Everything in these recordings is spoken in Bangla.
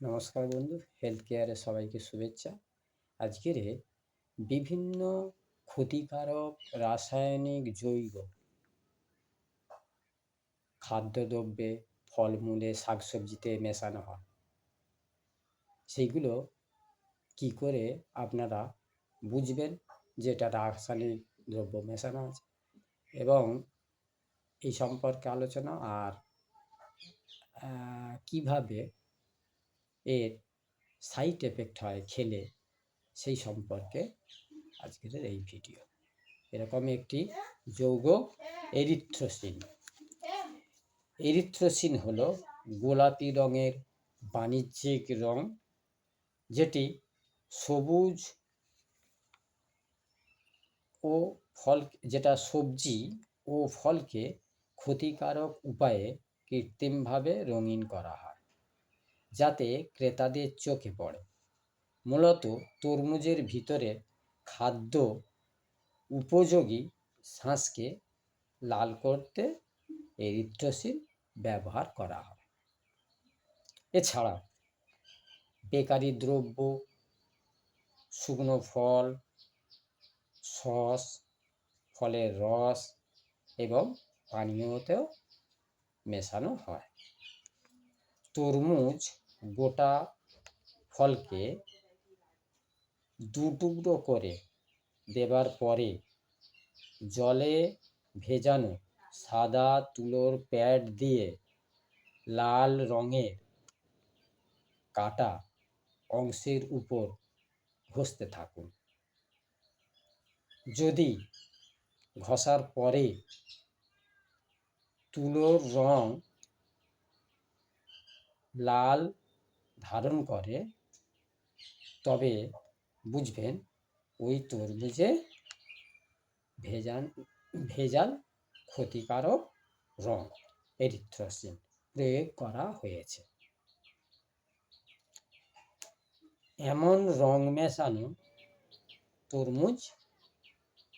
নমস্কার বন্ধু, হেলথ কেয়ারে সবাইকে শুভেচ্ছা। আজকের বিভিন্ন ক্ষতিকারক রাসায়নিক যৌগ খাদ্যদ্রব্যে, ফলমূলে, শাকসবজিতে মেশানো হয়, সেইগুলো কি করে আপনারা বুঝবেন যে এটা রাসায়নিক দ্রব্য মেশানো আছে, এবং এই সম্পর্কে আলোচনা আর কিভাবে এর সাইড এফেক্ট হয় খেলে, সেই সম্পর্কে আজকের এই ভিডিও। এরকম একটি যৌগ এরিথ্রোসিন। এরিথ্রোসিন হলো গোলাপি রঙের বাণিজ্যিক রং, যেটি সবুজ ও ফল যেটা সবজি ও ফলকে ক্ষতিকারক উপায়ে কৃত্রিমভাবে রঙিন করা হয় যাতে ক্রেতাদের চোখে পড়ে। মূলত তরমুজের ভিতরে খাদ্য উপযোগী শাঁসকে লাল করতে এরিথ্রোসিন ব্যবহার করা হয়। এছাড়া বেকারি দ্রব্য, শুকনো ফল, সস, ফলের রস এবং পানীয়তেও মেশানো হয়। তরমুজ গোটা ফলকে দু টুকরো করে দেবার পরে জলে ভেজানো সাদা তুলোর প্যাড দিয়ে লাল রঙের কাটা অংশের উপর ঘষতে থাকুন। যদি ঘষার পরে তুলোর রং লাল ধারণ করে, তবে বুঝবেন ওই তরমুজে ভেজাল ক্ষতিকারক রং এরিথ্রোসিন প্রয়োগ করা হয়েছে। এমন রং মেশানো তরমুজ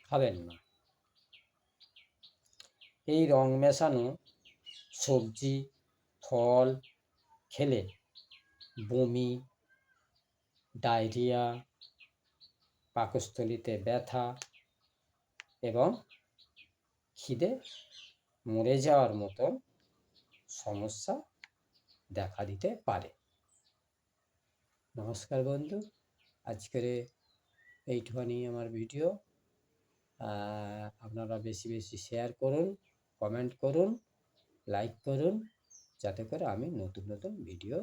খাবেন না। এই রং মেশানো সবজি, ফল খেলে বমি, ডায়রিয়া, পাকস্থলীতে ব্যথা এবং খিদে মরে যাওয়ার মতো সমস্যা দেখা দিতে পারে। নমস্কার বন্ধু, আজকের এইটুখানি আমার ভিডিও। আপনারা বেশি বেশি শেয়ার করুন, কমেন্ট করুন, লাইক করুন, যাতে করে আমি নতুন নতুন ভিডিও